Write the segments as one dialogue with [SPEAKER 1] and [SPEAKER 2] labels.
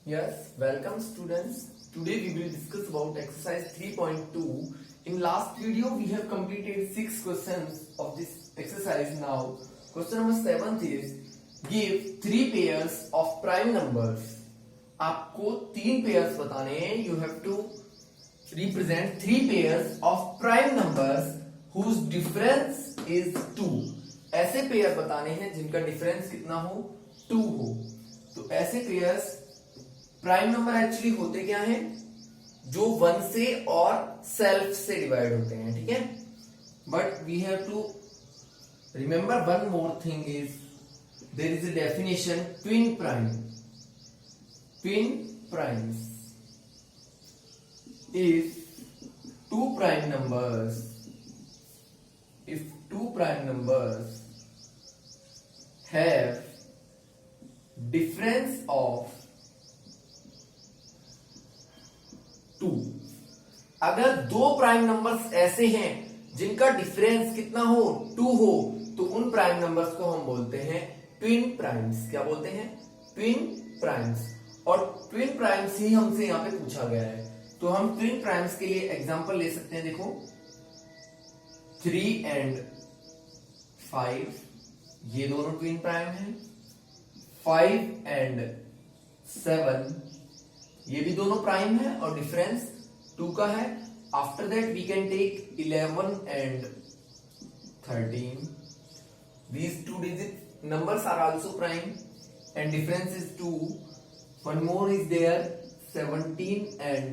[SPEAKER 1] Yes, welcome students. Today we will discuss about exercise 3.2. In last video we have completed 6 questions of this exercise. Now question number 7 is give 3 pairs of prime numbers. आपको 3 pairs बताने हैं. You have to represent 3 pairs of prime numbers whose difference is 2. ऐसे pair बताने हैं जिनका difference कितना हो 2 हो. तो ऐसे पेयर्स प्राइम नंबर एक्चुअली होते क्या हैं जो 1 से और सेल्फ से डिवाइड होते हैं. ठीक है, but we have to remember one more thing is there is a definition twin prime. Twin primes if two prime numbers have difference of 2. अगर दो प्राइम नंबर्स ऐसे हैं जिनका डिफरेंस कितना हो 2 हो तो उन प्राइम नंबर्स को हम बोलते हैं ट्विन प्राइम्स. क्या बोलते हैं? Twin primes. और ट्विन प्राइम्स ही हमसे यहां पे पूछा गया है. तो हम ट्विन प्राइम्स के लिए एग्जांपल ले सकते हैं. देखो 3 and 5 ये दोनों ट्विन प्राइम हैं. 5 and 7 ये भी दोनों प्राइम है और डिफरेंस 2 का है. After that we can take 11 and 13. These two digit numbers are also prime and difference is 2. One more is there 17 and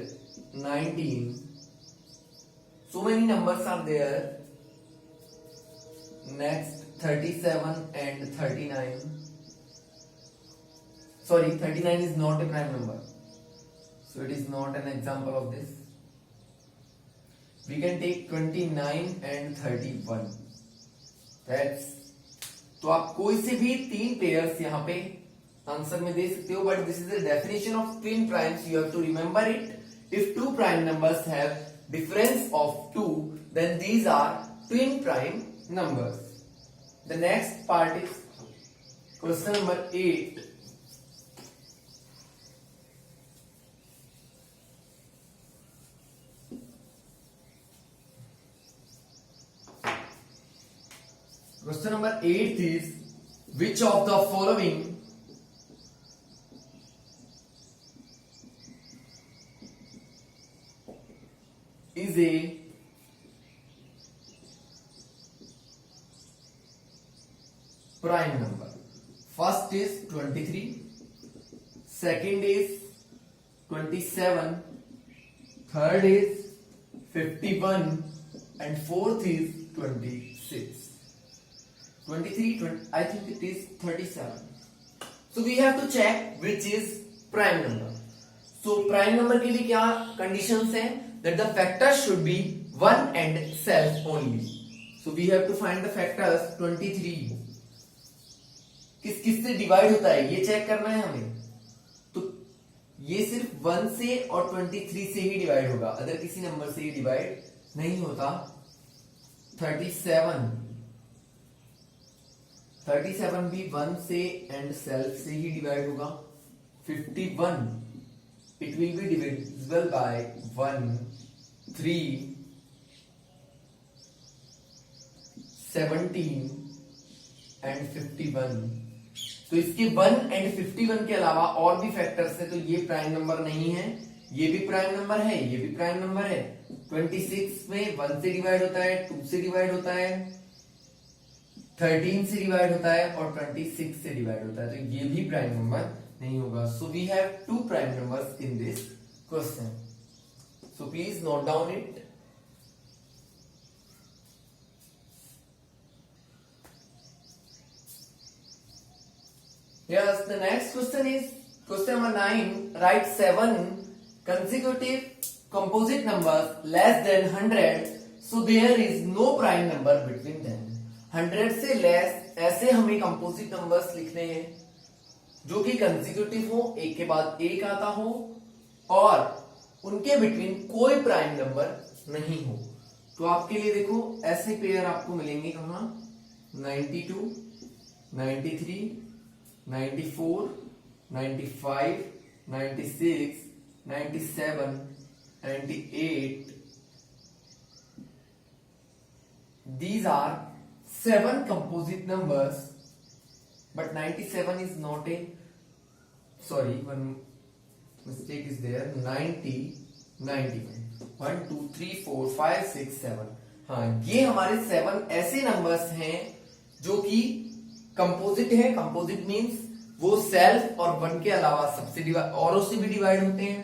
[SPEAKER 1] 19. So many numbers are there. Next 37 and 39. Sorry, 39 is not a prime number. So it is not an example of this. We can take 29 and 31. That's तो आप कोई से भी 3 pairs यहाँ पे answer में दे सकते हो. But this is the definition of twin primes. You have to remember it. If 2 prime numbers have difference of 2 then these are twin prime numbers. The next part is question number 8. Question number 8 is which of the following is a prime number? First is 23, second is 27, third is 51 and fourth is 26. 23, I think it is 37. So we have to check which is prime number. So prime number के लिए क्या conditions हैं? That the factors should be 1 and self only. So we have to find the factors. 23 किस किस से divide होता है ये चेक करना है हमें. तो ये सिर्फ 1 से और 23 से ही डिवाइड होगा, अदर किसी नंबर से ये डिवाइड नहीं होता. 37 भी 1 से एंड सेल्फ से ही डिवाइड होगा. 51 it will be divisible by 1, 3, 17 and 51. तो इसके 1 एंड 51 के अलावा और भी फैक्टर्स है. तो ये प्राइम नंबर नहीं है, ये भी प्राइम नंबर है, ये भी प्राइम नंबर है. 26 में 1 से डिवाइड होता है, 2 से डिवाइड होता है, 13 से डिवाइड होता है और 26 से डिवाइड होता है. तो ये भी प्राइम नंबर नहीं होगा. So we have 2 prime numbers in this question. So please note down it. Yes, the next question is question number 9. Write 7 consecutive composite numbers less than 100. So there is no prime number between them. 100 से less ऐसे हमें composite numbers लिखने हैं जो कि consecutive हो, एक के बाद एक आता हो और उनके बिटवीन कोई प्राइम नंबर नहीं हो. तो आपके लिए देखो ऐसे पेयर आपको मिलेंगे कहां? 92, 93, 94, 95, 96, 97, 98. These are 7 composite numbers, but 97 is not a, sorry, one mistake is there. 90, 91, 1 2 3 4 5 6 7. हाँ, ये हमारे 7 ऐसे नंबर्स हैं जो कि कंपोजिट है। कंपोजिट मींस वो सेल्फ और 1 के अलावा सबसे औरों से भी डिवाइड होते हैं,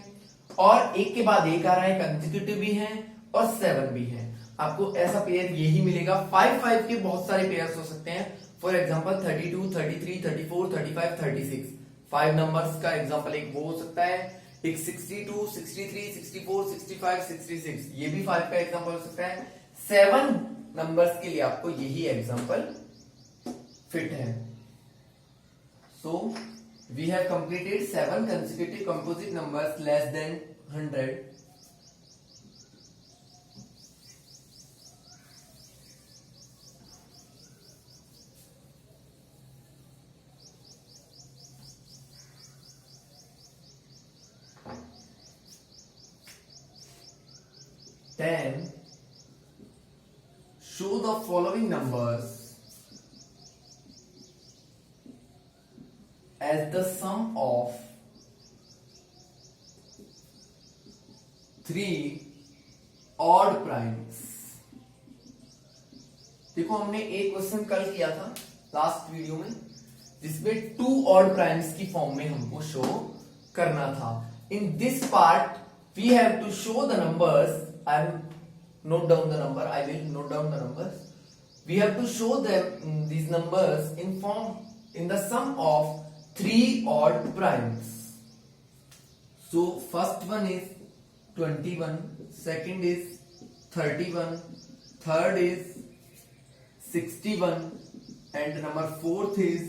[SPEAKER 1] और एक के बाद एक आ रहा है, कंसेक्यूटिव भी है और 7 भी है। आपको ऐसा पेयर यही मिलेगा। 5 के बहुत सारे पेयर्स हो सकते हैं। For example 32, 33, 34, 35, 36। 5 नंबर्स का एग्जांपल एक वो हो सकता है, एक 62, 63, 64, 65, 66, ये भी 5 का एग्जांपल हो सकता है। 7 नंबर्स के लिए आपको यही एग्जांपल फिट है। So we have completed 7 consecutive composite numbers less than 100. Then show the following numbers as the sum of 3 odd primes. देखो, हमने एक क्वेश्चन कल किया था लास्ट वीडियो में, जिसमें 2 odd primes की फॉर्म में हमको शो करना था। In this part we have to show the numbers. I will note down the number. I will note down the numbers. We have to show them these numbers in the sum of 3 odd primes. So first one is 21, second is 31, third is 61, and number fourth is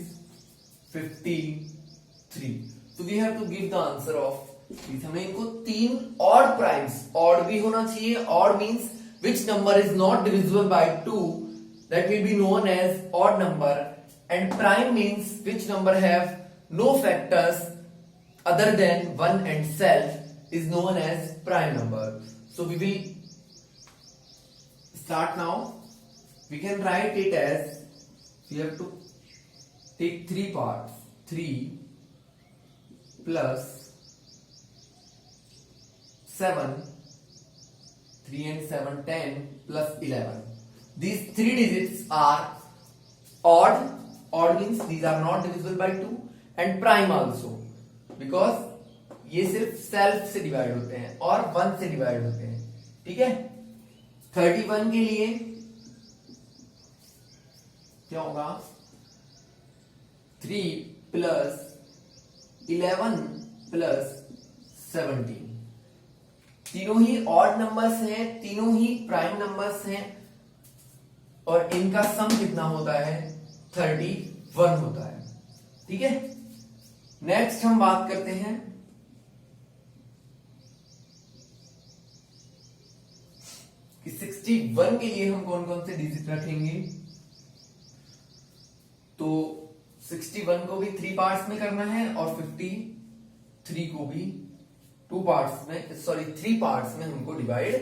[SPEAKER 1] 53. So we have to give the answer of, हमें इनको 3 odd primes, odd भी होना चाहिए, odd means which number is not divisible by 2, that will be known as odd number, and prime means which number have no factors other than 1 and self is known as prime number. So we will start now. We can write it as, we have to take 3 parts. 3 plus 7, 3 and 7, 10 plus 11. These 3 digits are odd. Odd means these are not divisible by 2, and prime also, because ये सिर्फ self से divide होते हैं और 1 से divide होते हैं. ठीक है. 31 के लिए क्या होगा? 3 प्लस 11 प्लस 17. तीनों ही ऑड नंबर्स हैं, तीनों ही प्राइम नंबर्स हैं, और इनका सम कितना होता है? 31 होता है. ठीक है. नेक्स्ट हम बात करते हैं कि 61 के लिए हम कौन कौन से डिजिट रखेंगे. तो 61 को भी 3 पार्ट्स में करना है और 53 को भी 3 पार्ट्स में हमको डिवाइड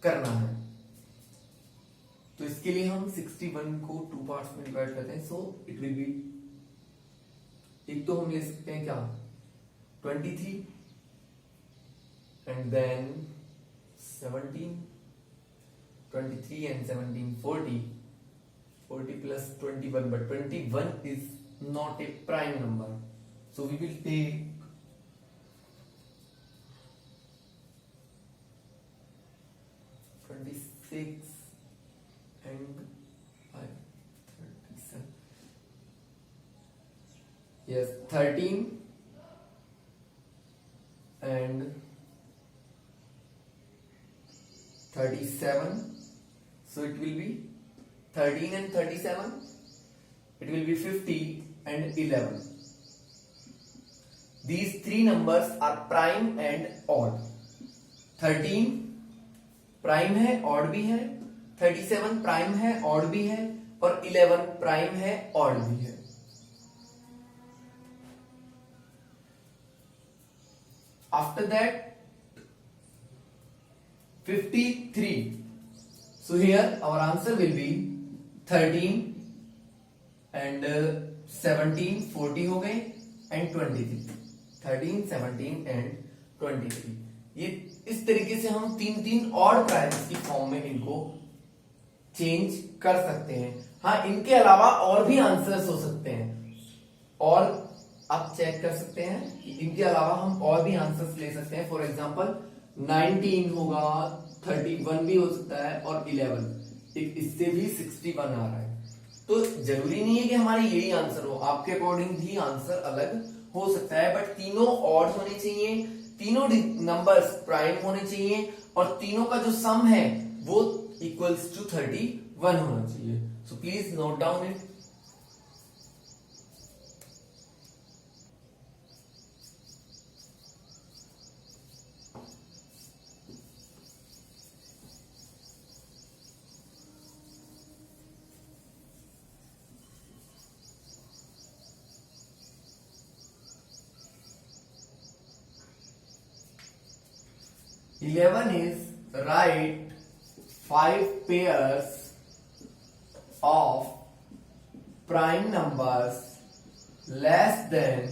[SPEAKER 1] करना है. तो इसके लिए हम 61 को 2 पार्ट्स में डिवाइड करते हैं. सो इट विल बी, एक तो हम ले सकते हैं क्या, 23 and then 17, 23 and 17, 40 plus 21, but 21 is not a prime number, so we will take 26 and 5, 37. Yes, 13 and 37. So it will be 13 and 37. It will be 50 and 11. These 3 numbers are prime and odd. 13 prime है, odd भी है. 37 prime है, odd भी है, और 11 prime है, odd भी है. after that 53. So here our answer will be 13 and 17, 40 हो गए and 23. 13, 17 and 23. ये इस तरीके से हम तीन तीन और प्राइम्स की फॉर्म में इनको चेंज कर सकते हैं. हाँ, इनके अलावा और भी आंसर्स हो सकते हैं और आप चेक कर सकते हैं कि इनके अलावा हम और भी आंसर्स ले सकते हैं. फॉर एग्जांपल 19 होगा, 31 भी हो सकता है और 11. एक इससे भी 61 आ रहा है. तो जरूरी नहीं है कि हमारे यही आंसर हो, आपके अकॉर्डिंग भी आंसर अलग हो सकता है. बट तीनों ऑड होने चाहिए, तीनों नंबर्स प्राइम होने चाहिए और तीनों का जो सम है वो इक्वल्स टू 31 होना चाहिए. सो please note down it. Eleven is write 5 pairs of prime numbers less than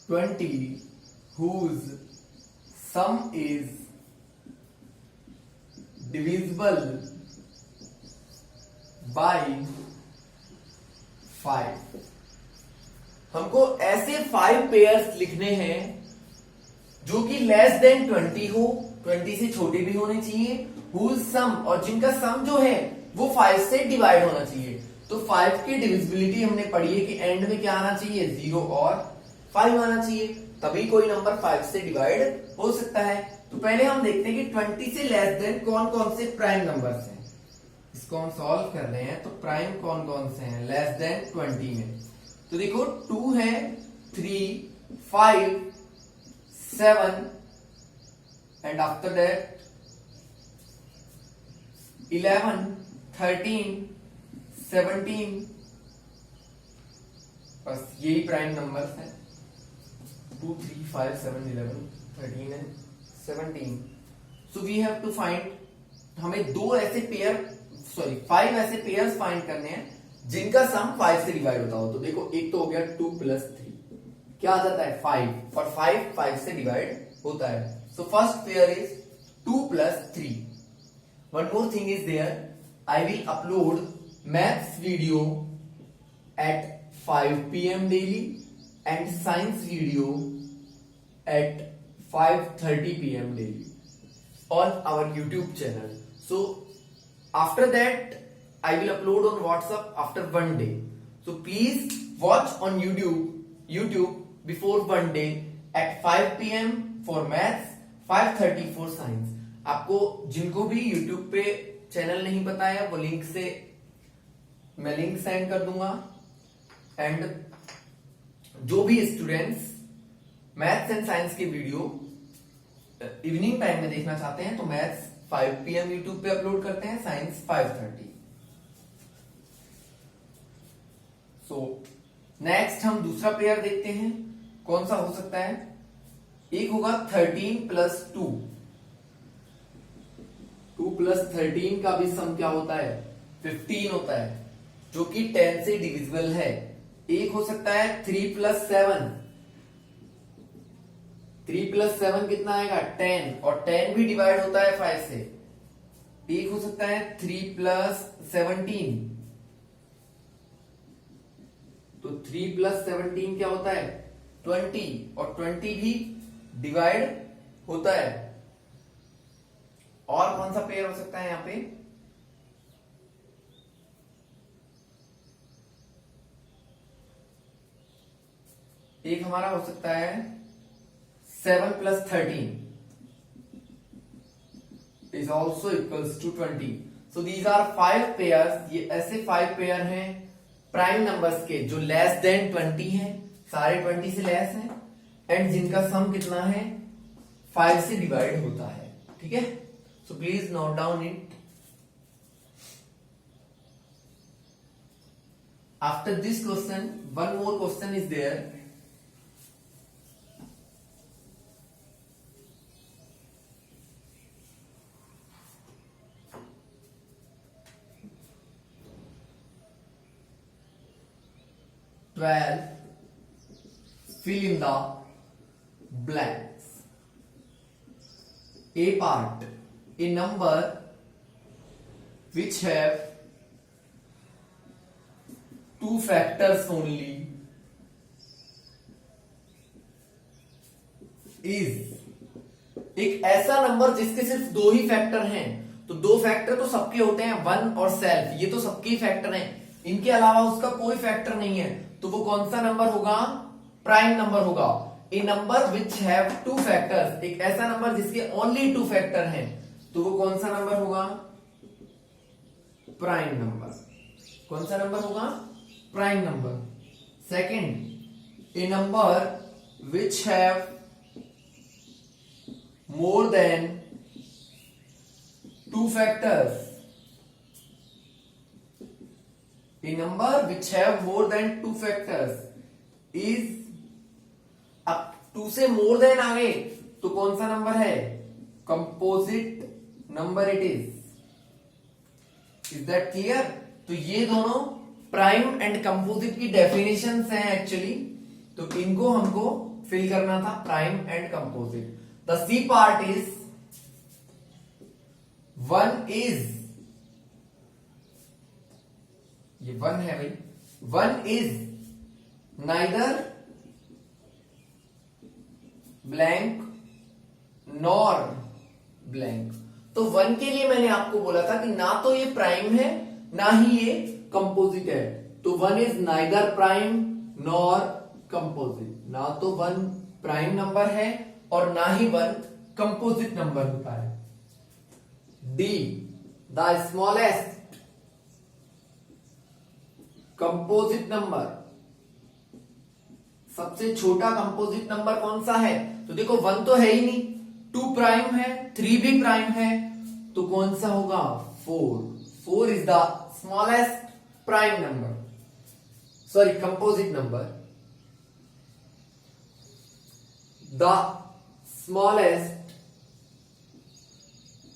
[SPEAKER 1] 20 whose sum is divisible by 5. हमको ऐसे 5 पेयर्स लिखने हैं जो कि लेस देन 20 हो, 20 से छोटे भी होने चाहिए, whose sum और जिनका सम जो है वो 5 से डिवाइड होना चाहिए. तो 5 की डिविजिबिलिटी हमने पढ़ी है कि एंड में क्या आना चाहिए, 0 और 5 आना चाहिए, तभी कोई नंबर 5 से डिवाइड हो सकता है. तो पहले हम देखते हैं कि 20 से लेस देन कौन कौन से प्राइम नंबर्स हैं. इसको हम सॉल्व कर रहे हैं. तो प्राइम कौन कौन से हैं लेस देन 20 में. तो देखो 2 है, 3, 5, 7 and after that 11, 13, 17. बस यही प्राइम नंबर्स हैं. 2, 3, 5, 7, 11, 13 and 17. So we have to find, हमें 5 ऐसे पेयर्स फाइंड करने हैं जिनका सम 5 से डिवाइड होता हो. तो देखो एक तो हो गया 2 + 3, क्या आ जाता है 5 और 5 से डिवाइड होता है. So first pair is 2 + 3. One more thing is there, I will upload maths video at 5 PM daily and science video at 5:30 PM daily on our YouTube channel. So after that I will upload on WhatsApp after 1 day. So please watch on YouTube before 1 day at 5 PM for maths, 5:30 for science. आपको जिनको भी YouTube पे channel नहीं पता है वो link से मैं लिंक सेंड कर दूंगा. एंड जो भी स्टूडेंट्स मैथ्स एंड साइंस के वीडियो इवनिंग टाइम में देखना चाहते हैं तो मैथ्स 5 PM YouTube पे अपलोड करते हैं, साइंस 5:30. सो नेक्स्ट हम दूसरा पेयर देखते हैं. कौन सा हो सकता है? एक होगा 13 + 2. 2 + 13 का भी सम क्या होता है? 15 होता है, जो कि 10 से डिविजिबल है. एक हो सकता है 3 + 7. 3 + 7 कितना आएगा? 10, और 10 भी डिवाइड होता है 5 से. एक हो सकता है 3 + 17. तो 3 + 17 क्या होता है? 20, और 20 भी डिवाइड होता है. और कौन सा पेयर हो सकता है यहां पे? एक हमारा हो सकता है 7 + 13 is also equals to 20. So these are 5 pairs. ये ऐसे 5 पेयर हैं प्राइम नंबर्स के जो लेस देन 20 हैं, सारे 20 से लेस हैं, एंड जिनका सम कितना है? 5 से डिवाइड होता है. ठीक है. So please note down it. After this question one more question is there. 12. Fill in the blanks. A part. A number which have two factors only is, एक ऐसा नंबर जिसके सिर्फ दो ही फैक्टर हैं। तो दो फैक्टर तो सबके होते हैं, वन और सेल्फ, ये तो सबके ही फैक्टर हैं, इनके अलावा उसका कोई फैक्टर नहीं है, तो वो कौन सा नंबर होगा? प्राइम नंबर होगा। A number which have two factors, एक ऐसा नंबर जिसके ओनली टू फैक्टर हैं, तो वो कौन सा नंबर होगा? Prime number. कौन सा नंबर होगा? Prime number. Second, A number which have more than two factors. A number which have more than two factors is, अब टू से मोर देन आ गए तो कौन सा नंबर है? Composite number it is that clear? तो ये दोनों prime and composite key definitions हैं एक्चुअली, तो इनको हमको फिल करना था, prime and composite. The C part is, one is, ये वन है भाई, one is neither blank nor blank. तो वन के लिए मैंने आपको बोला था कि ना तो ये प्राइम है ना ही ये कंपोजिट है, तो one is neither prime nor composite. ना तो वन प्राइम नंबर है और ना ही वन कंपोजिट नंबर होता है। D, the smallest composite number, सबसे छोटा कंपोजिट नंबर कौन सा है? तो देखो वन तो है ही नहीं, टू प्राइम है, थ्री भी प्राइम है, तो कौन सा होगा? Four. Four is the smallest prime number, sorry composite number. The smallest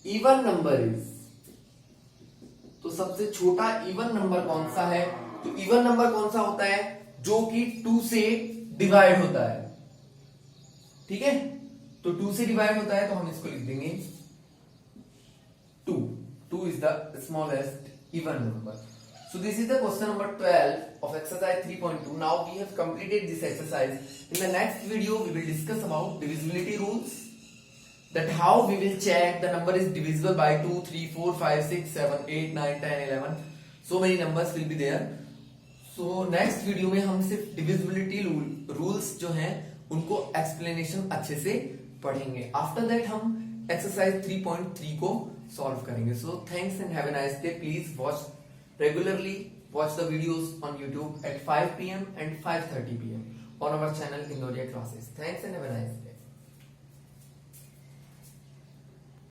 [SPEAKER 1] even number is, तो सबसे छोटा इवन नंबर कौन सा है? तो इवन नंबर कौन सा होता है? जो कि टू से डिवाइड होता है, ठीक है? तो टू से डिवाइड होता है तो हम इसको लिख देंगे two. Two is the smallest even number. So this is the question number 12 of exercise 3.2. Now we have completed this exercise. In the next video we will discuss about divisibility rules, that how we will check the number is divisible by 2, 3, 4, 5, 6, 7, 8, 9, 10, 11. So many numbers will be there. So next video में हम सिर्फ divisibility rules जो हैं उनको explanation अच्छे से पढ़ेंगे। After that हम exercise 3.3 को solve करेंगे। So thanks and have a nice day. Please regularly watch the videos on YouTube at 5 p.m. and 5:30 p.m. on our channel Indoria Classes. Thanks and have a nice day.